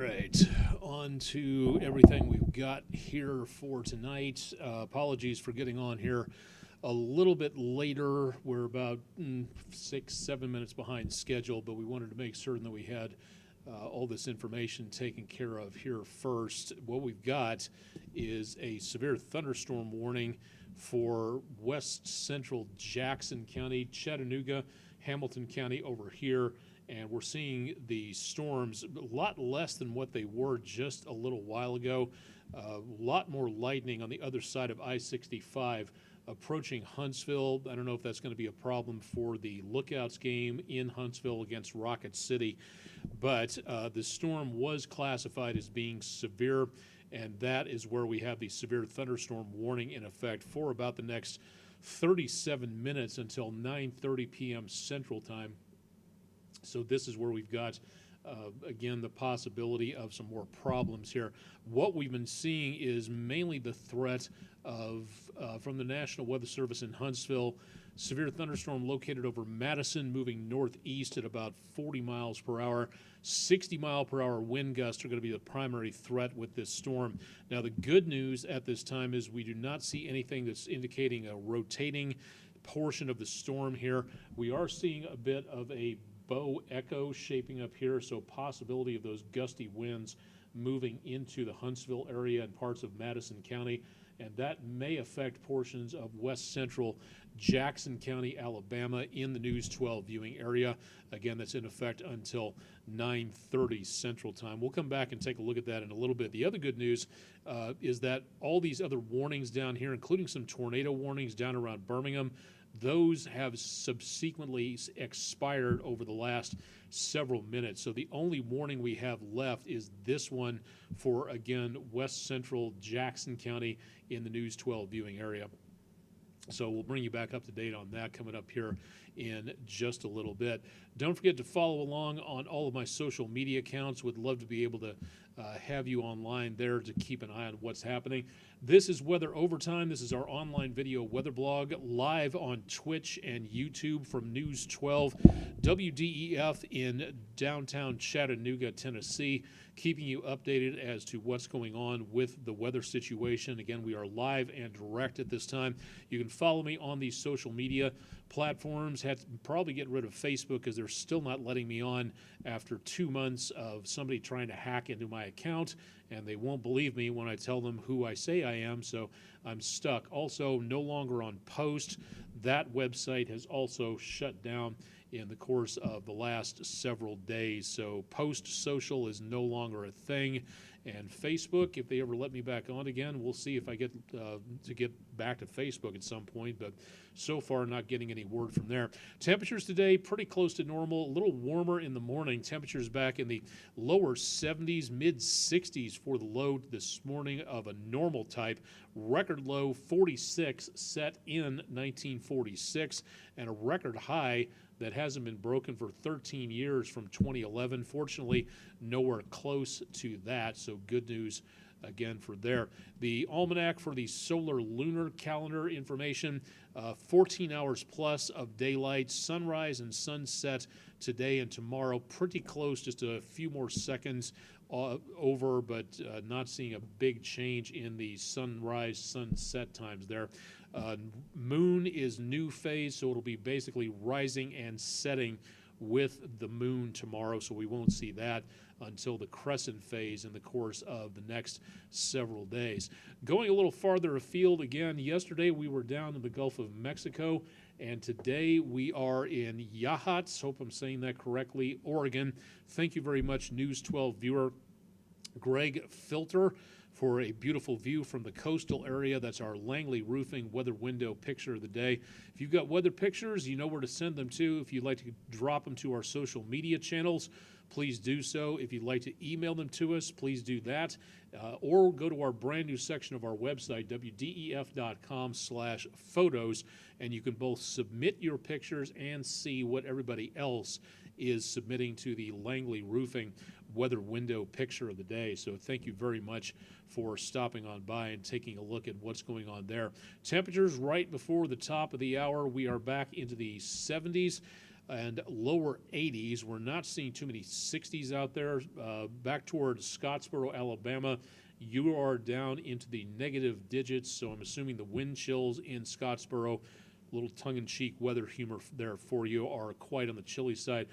Right, on to everything we've got here for tonight. Apologies for getting on here a little bit later. We're about 6, 7 minutes behind schedule, but we wanted to make certain that we had all this information taken care of here first. What we've got is a severe thunderstorm warning for west central Jackson County, Chattanooga, Hamilton County over here. And we're seeing the storms a lot less than what they were just a little while ago. A lot more lightning on the other side of I-65 approaching Huntsville. I don't know if that's going to be a problem for the Lookouts game in Huntsville against Rocket City, but the storm was classified as being severe, and that is where we have the severe thunderstorm warning in effect for about the next 37 minutes until 9:30 p.m. Central Time. So this is where we've got, again, the possibility of some more problems here. What we've been seeing is mainly the threat of, from the National Weather Service in Huntsville, severe thunderstorm located over Madison, moving northeast at about 40 miles per hour. 60-mile-per-hour wind gusts are going to be the primary threat with this storm. Now, the good news at this time is we do not see anything that's indicating a rotating portion of the storm here. We are seeing a bit of a bow echo shaping up here, so possibility of those gusty winds moving into the Huntsville area and parts of Madison County, and that may affect portions of west central Jackson County, Alabama in the News 12 viewing area. Again, that's in effect until 9:30 Central Time. We'll come back and take a look at that in a little bit. The other good news is that all these other warnings down here, including some tornado warnings down around Birmingham, those have subsequently expired over the last several minutes. So the only warning we have left is this one for, again, west central Jackson County in the News 12 viewing area. So we'll bring you back up to date on that coming up here in just a little bit. Don't forget to follow along on all of my social media accounts. Would love to be able to have you online there to keep an eye on what's happening. This is Weather Overtime. This is our online video weather blog live on Twitch and YouTube from News 12 WDEF in downtown Chattanooga, Tennessee, keeping you updated as to what's going on with the weather situation. Again, we are live and direct at this time. You can follow me on these social media platforms. Had to probably get rid of Facebook because they're still not letting me on after 2 months of somebody trying to hack into my account, and they won't believe me when I tell them who I say I am, so I'm stuck. Also, no longer on Post. That website has also shut down in the course of the last several days. So Post Social is no longer a thing. And Facebook, if they ever let me back on again, we'll see if I get to get back to Facebook at some point. But so far, not getting any word from there. Temperatures today, pretty close to normal. A little warmer in the morning. Temperatures back in the lower 70s, mid 60s for the low this morning of a normal type. Record low 46 set in 1946, and a record high that hasn't been broken for 13 years from 2011. Fortunately, nowhere close to that, so good news again for there. The almanac for the solar lunar calendar information, 14 hours plus of daylight, sunrise and sunset today and tomorrow, pretty close, just a few more seconds over, but not seeing a big change in the sunrise sunset times there. Moon is new phase, so it'll be basically rising and setting with the moon tomorrow, so we won't see that until the crescent phase in the course of the next several days. Going a little farther afield, again, yesterday we were down in the Gulf of Mexico, and today we are in Yachats, hope I'm saying that correctly, Oregon. Thank you very much, News 12 viewer Greg Filter, for a beautiful view from the coastal area. That's our Langley Roofing weather window picture of the day. If you've got weather pictures, you know where to send them to. If you'd like to drop them to our social media channels, please do so. If you'd like to email them to us, please do that. Or go to our brand new section of our website, wdef.com/photos, and you can both submit your pictures and see what everybody else is submitting to the Langley Roofing weather window picture of the day. So thank you very much for stopping on by and taking a look at what's going on there. Temperatures right before the top of the hour, we are back into the 70s. and lower 80s. We're not seeing too many 60s out there. Back toward Scottsboro, Alabama, you are down into the negative digits, so I'm assuming the wind chills in Scottsboro, a little tongue-in-cheek weather humor there for you, are quite on the chilly side.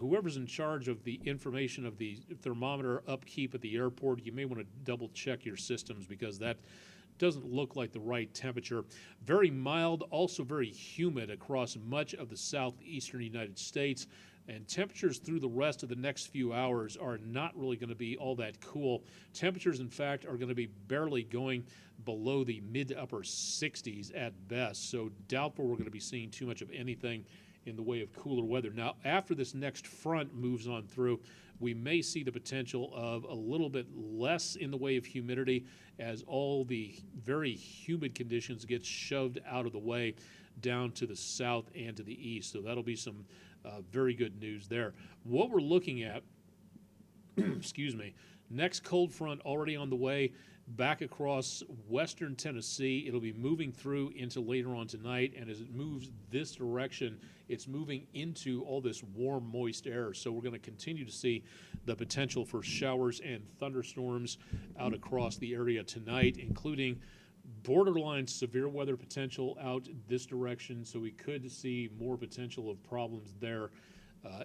Whoever's in charge of the information of the thermometer upkeep at the airport, you may want to double check your systems, because that doesn't look like the right temperature. Very mild, also very humid across much of the southeastern United States. And temperatures through the rest of the next few hours are not really going to be all that cool. Temperatures, in fact, are going to be barely going below the mid to upper 60s at best. So doubtful we're going to be seeing too much of anything in the way of cooler weather. Now, after this next front moves on through, we may see the potential of a little bit less in the way of humidity as all the very humid conditions get shoved out of the way down to the south and to the east. So that'll be some very good news there. What we're looking at, excuse me, next cold front already on the way back across western Tennessee. It'll be moving through into later on tonight, and as it moves this direction, it's moving into all this warm, moist air. So we're going to continue to see the potential for showers and thunderstorms out across the area tonight, including borderline severe weather potential out this direction. So we could see more potential of problems there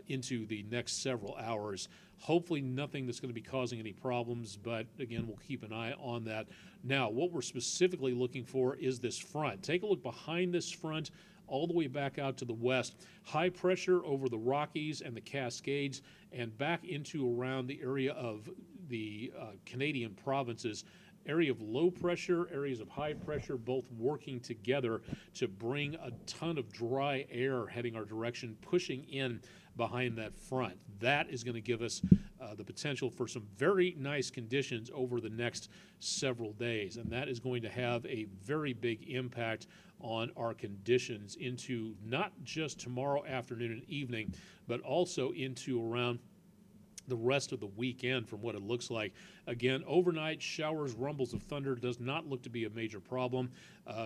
into the next several hours. Hopefully nothing that's going to be causing any problems, but again, we'll keep an eye on that. Now, what we're specifically looking for is this front. Take a look behind this front, all the way back out to the west. High pressure over the Rockies and the Cascades, and back into around the area of the Canadian provinces. Area of low pressure, areas of high pressure, both working together to bring a ton of dry air heading our direction, pushing in behind that front. That is going to give us the potential for some very nice conditions over the next several days, and that is going to have a very big impact on our conditions into not just tomorrow afternoon and evening, but also into around the rest of the weekend from what it looks like. Again, overnight showers, rumbles of thunder does not look to be a major problem.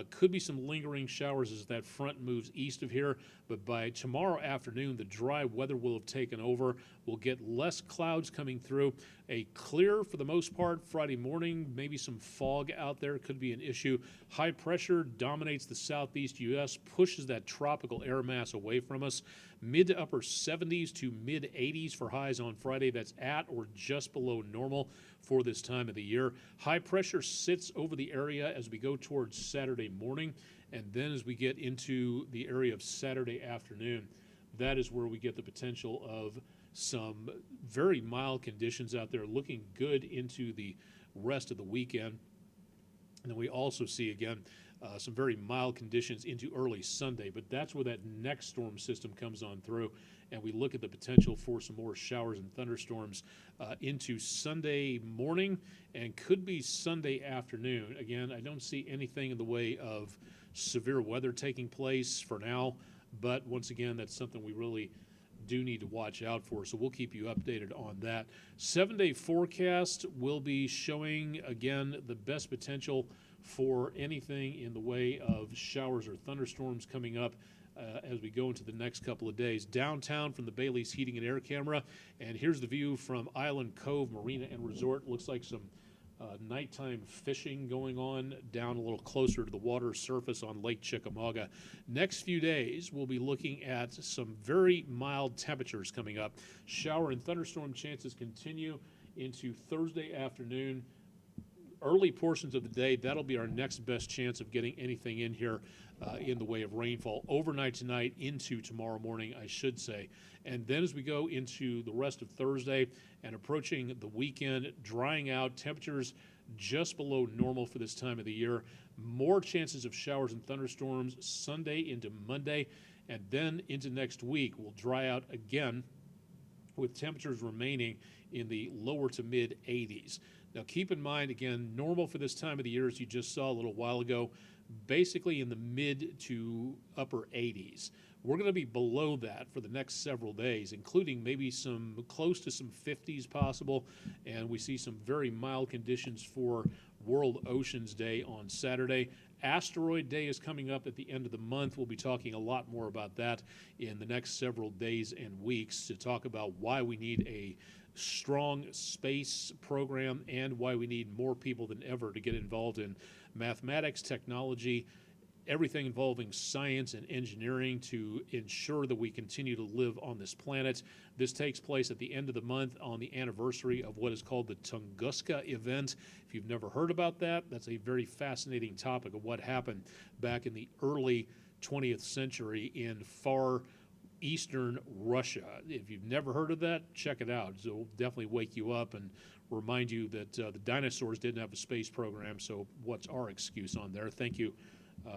Could be some lingering showers as that front moves east of here, but by tomorrow afternoon, the dry weather will have taken over. We'll get less clouds coming through. A clear, for the most part, Friday morning, maybe some fog out there could be an issue. High pressure dominates the southeast U.S., pushes that tropical air mass away from us. Mid to upper 70s to mid 80s for highs on Friday. That's at or just below normal for this time of the year. High pressure sits over the area as we go towards Saturday morning, and then as we get into the area of Saturday afternoon, that is where we get the potential of some very mild conditions out there, looking good into the rest of the weekend. And then we also see, again, some very mild conditions into early Sunday, but that's where that next storm system comes on through, and we look at the potential for some more showers and thunderstorms into Sunday morning and could be Sunday afternoon. Again, I don't see anything in the way of severe weather taking place for now, but once again, that's something we really do need to watch out for, so we'll keep you updated on that. 7-day forecast will be showing, again, the best potential for anything in the way of showers or thunderstorms coming up as we go into the next couple of days. Downtown from the Bailey's Heating and Air Camera, and here's the view from Island Cove Marina and Resort. Looks like some nighttime fishing going on down a little closer to the water surface on Lake Chickamauga. Next few days, we'll be looking at some very mild temperatures coming up. Shower and thunderstorm chances continue into Thursday afternoon. Early portions of the day, that'll be our next best chance of getting anything in here in the way of rainfall. Overnight tonight into tomorrow morning, I should say. And then as we go into the rest of Thursday and approaching the weekend, drying out, temperatures just below normal for this time of the year. More chances of showers and thunderstorms Sunday into Monday, and then into next week. We'll dry out again with temperatures remaining in the lower to mid 80s. Now keep in mind, again, normal for this time of the year, as you just saw a little while ago, basically in the mid to upper 80s. We're going to be below that for the next several days, including maybe some close to some 50s possible, and we see some very mild conditions for World Oceans Day on Saturday. Asteroid Day is coming up at the end of the month. We'll be talking a lot more about that in the next several days and weeks to talk about why we need a strong space program and why we need more people than ever to get involved in mathematics, technology, everything involving science and engineering to ensure that we continue to live on this planet. This takes place at the end of the month on the anniversary of what is called the Tunguska event. If you've never heard about that, that's a very fascinating topic of what happened back in the early 20th century in far eastern Russia. If you've never heard of that, check it out. It'll definitely wake you up and remind you that the dinosaurs didn't have a space program, so what's our excuse on there? Thank you,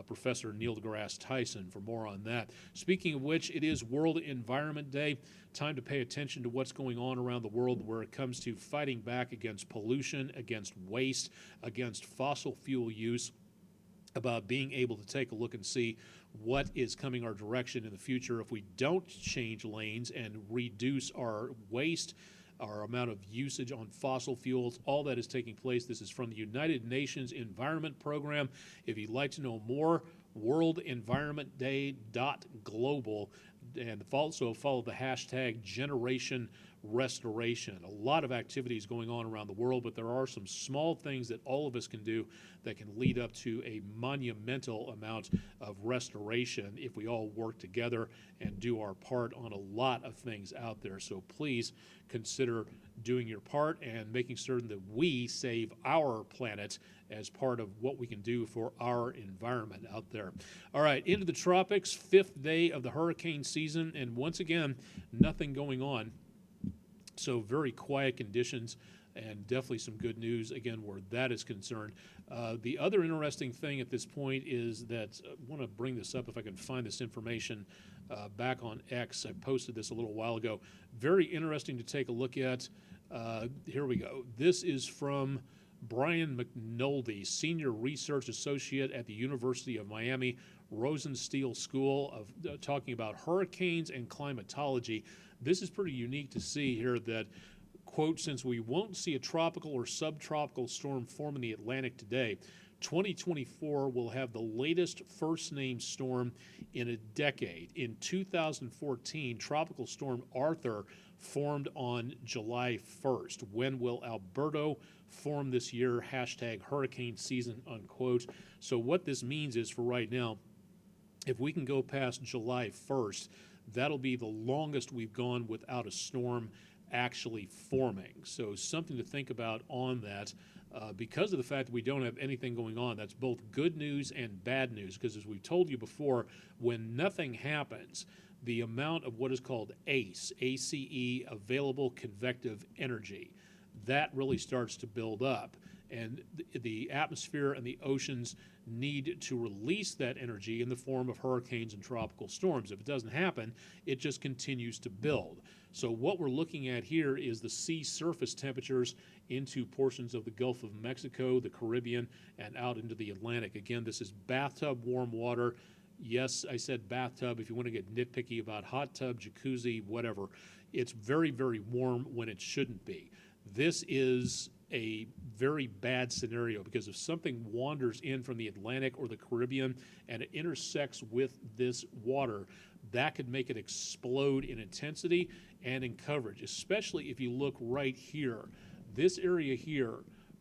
Professor Neil deGrasse Tyson, for more on that. Speaking of which, it is World Environment Day. Time to pay attention to what's going on around the world where it comes to fighting back against pollution, against waste, against fossil fuel use, about being able to take a look and see what is coming our direction in the future if we don't change lanes and reduce our waste, our amount of usage on fossil fuels. All that is taking place. This is from the United Nations Environment Program. If you'd like to know more, worldenvironmentday.global, and also follow the hashtag Generation Restoration. A lot of activities going on around the world, but there are some small things that all of us can do that can lead up to a monumental amount of restoration if we all work together and do our part on a lot of things out there. So please consider doing your part and making certain that we save our planet as part of what we can do for our environment out there. All right, into the tropics, 5th day of the hurricane season, and once again, nothing going on. So very quiet conditions and definitely some good news, again, where that is concerned. The other interesting thing at this point is that I want to bring this up if I can find this information back on X. I posted this a little while ago. Very interesting to take a look at. Here we go. This is from Brian McNulty, Senior Research Associate at the University of Miami Rosenstiel School, of talking about hurricanes and climatology. This is pretty unique to see here that, quote, since we won't see a tropical or subtropical storm form in the Atlantic today, 2024 will have the latest first-name storm in a decade. In 2014, Tropical Storm Arthur formed on July 1st. When will Alberto form this year? Hashtag hurricane season, unquote. So what this means is, for right now, if we can go past July 1st, that'll be the longest we've gone without a storm actually forming. So something to think about on that. Because of the fact that we don't have anything going on, that's both good news and bad news, because as we've told you before, when nothing happens, the amount of what is called ACE, ACE, available convective energy, that really starts to build up. And the atmosphere and the oceans need to release that energy in the form of hurricanes and tropical storms. If it doesn't happen, it just continues to build. So what we're looking at here is the sea surface temperatures into portions of the Gulf of Mexico, the Caribbean, and out into the Atlantic. Again, this is bathtub warm water. Yes, I said bathtub. If you want to get nitpicky about hot tub, jacuzzi, whatever, it's very, very warm when it shouldn't be. This is a very bad scenario because if something wanders in from the Atlantic or the Caribbean and it intersects with this water, that could make it explode in intensity and in coverage, especially if you look right here. This area here,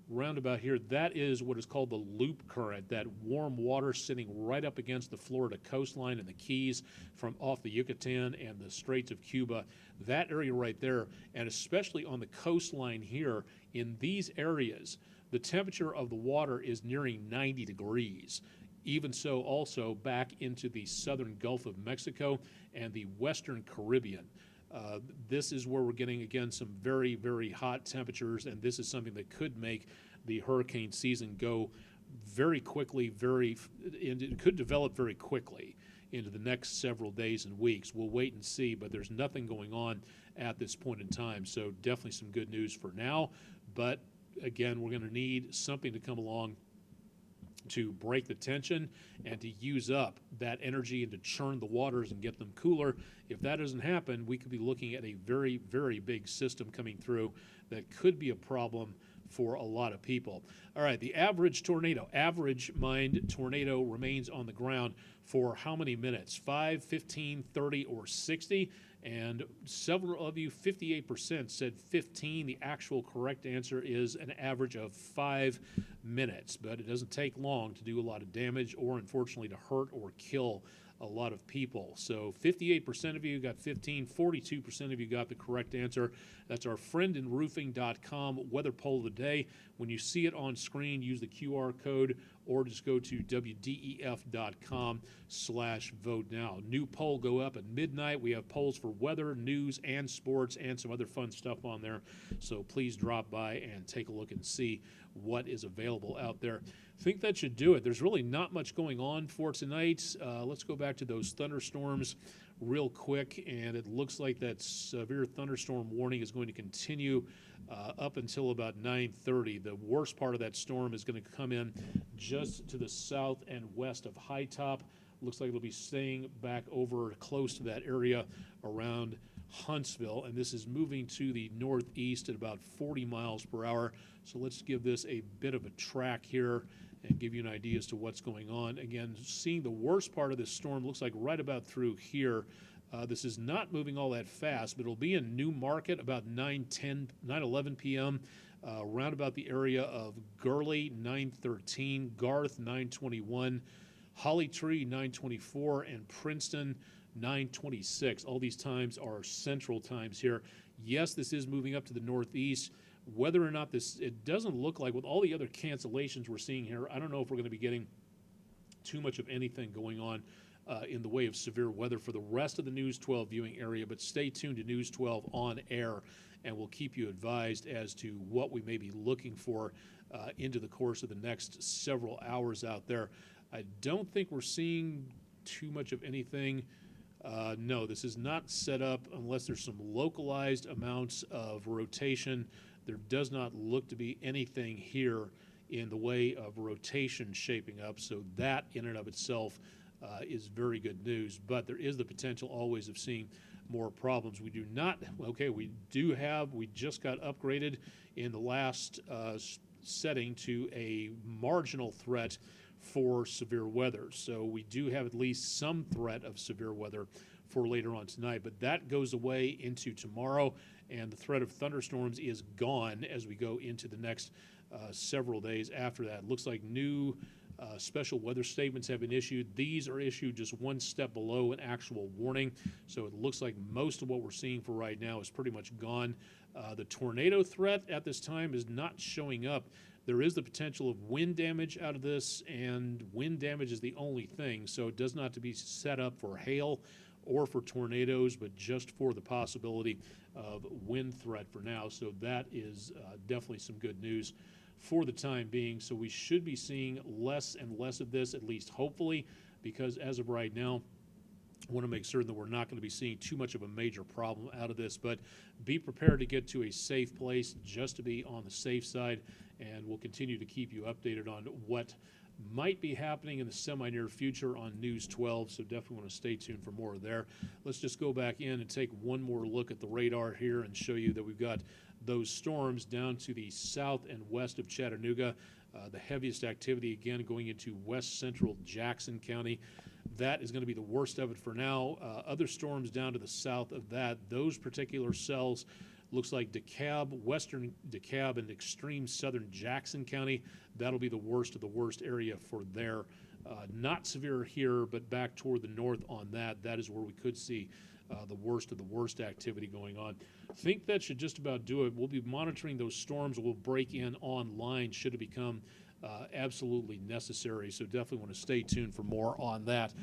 round about here, that is what is called the loop current, that warm water sitting right up against the Florida coastline and the Keys from off the Yucatan and the Straits of Cuba. That area right there, and especially on the coastline here, in these areas, the temperature of the water is nearing 90 degrees. Even so, also back into the southern Gulf of Mexico and the western Caribbean. This is where we're getting, again, some very, very hot temperatures, and this is something that could make the hurricane season go very quickly, it could develop very quickly into the next several days and weeks. We'll wait and see, but there's nothing going on at this point in time, so definitely some good news for now. But again, we're going to need something to come along to break the tension and to use up that energy and to churn the waters and get them cooler. If that doesn't happen, we could be looking at a very, very big system coming through that could be a problem for a lot of people. All right, the average mind tornado remains on the ground for how many minutes? 5, 15, 30, or 60? And several of you, 58%, said 15. The actual correct answer is an average of 5 minutes, but it doesn't take long to do a lot of damage or, unfortunately, to hurt or kill a lot of people. So 58% of you got 15, 42% of you got the correct answer. That's our friendinroofing.com weather poll of the day. When you see it on screen, use the QR code or just go to wdef.com/vote now. New poll go up at midnight. We have polls for weather, news, and sports, and some other fun stuff on there. So please drop by and take a look and see what is available out there. I think that should do it. There's really not much going on for tonight. Let's go back to those thunderstorms real quick, and it looks like that severe thunderstorm warning is going to continue up until about 9:30. The worst part of that storm is going to come in just to the south and west of High Top. Looks like it'll be staying back over close to that area around Huntsville, and this is moving to the northeast at about 40 miles per hour. So let's give this a bit of a track here and give you an idea as to what's going on. Again, seeing the worst part of this storm looks like right about through here. This is not moving all that fast, but it'll be in New Market about 9:11 p.m., around about the area of Gurley, 9:13, Garth, 9:21, Holly Tree, 9:24, and Princeton, 9:26. All these times are central times here. Yes, this is moving up to the northeast. Whether or not it doesn't look like with all the other cancellations we're seeing here, I don't know if we're going to be getting too much of anything going on in the way of severe weather for the rest of the News 12 viewing area, but stay tuned to News 12 on air, and we'll keep you advised as to what we may be looking for into the course of the next several hours out there. I don't think we're seeing too much of anything. No, this is not set up unless there's some localized amounts of rotation. There does not look to be anything here in the way of rotation shaping up, so that in and of itself is very good news. But there is the potential always of seeing more problems. We just got upgraded in the last setting to a marginal threat for severe weather. So we do have at least some threat of severe weather for later on tonight, but that goes away into tomorrow, and the threat of thunderstorms is gone as we go into the next several days after that. Looks like new special weather statements have been issued. These are issued just one step below an actual warning, so it looks like most of what we're seeing for right now is pretty much gone. The tornado threat at this time is not showing up. There is the potential of wind damage out of this, and wind damage is the only thing, so it does not have to be set up for hail or for tornadoes, but just for the possibility of wind threat for now. So that is definitely some good news for the time being. So we should be seeing less and less of this, at least hopefully, because as of right now, I want to make certain that we're not going to be seeing too much of a major problem out of this, but be prepared to get to a safe place just to be on the safe side, and we'll continue to keep you updated on what might be happening in the semi-near future on News 12, so definitely want to stay tuned for more there. Let's just go back in and take one more look at the radar here and show you that we've got those storms down to the south and west of Chattanooga. The heaviest activity, again, going into west central Jackson County. That is going to be the worst of it for now. Other storms down to the south of that, those particular cells, looks like DeKalb, western DeKalb, and extreme southern Jackson County. That'll be the worst of the worst area for there. Not severe here, but back toward the north on that. That is where we could see the worst of the worst activity going on. I think that should just about do it. We'll be monitoring those storms. We'll break in online should it become absolutely necessary. So definitely want to stay tuned for more on that.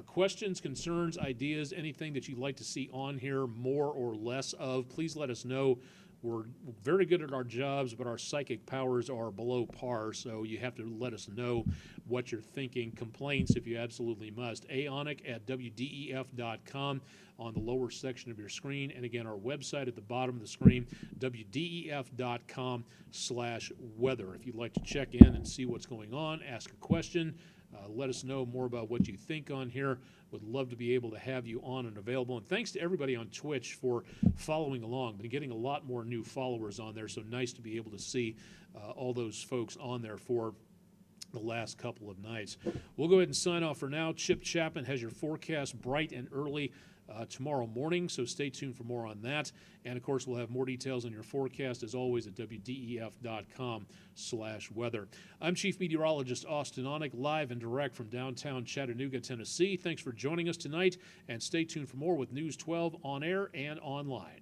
Questions, concerns, ideas, anything that you'd like to see on here, more or less of, please let us know. We're very good at our jobs, but our psychic powers are below par, so you have to let us know what you're thinking. Complaints, if you absolutely must. Onek at wdef.com. on the lower section of your screen. And again, our website at the bottom of the screen, wdef.com/weather. If you'd like to check in and see what's going on, ask a question, let us know more about what you think on here. Would love to be able to have you on and available. And thanks to everybody on Twitch for following along. Been getting a lot more new followers on there, so nice to be able to see all those folks on there for the last couple of nights. We'll go ahead and sign off for now. Chip Chapman has your forecast bright and early tomorrow morning, so stay tuned for more on that. And of course, we'll have more details on your forecast as always at wdef.com/weather. I'm Chief Meteorologist Austen Onek, live and direct from downtown Chattanooga, Tennessee. Thanks for joining us tonight, and stay tuned for more with News 12 on air and online.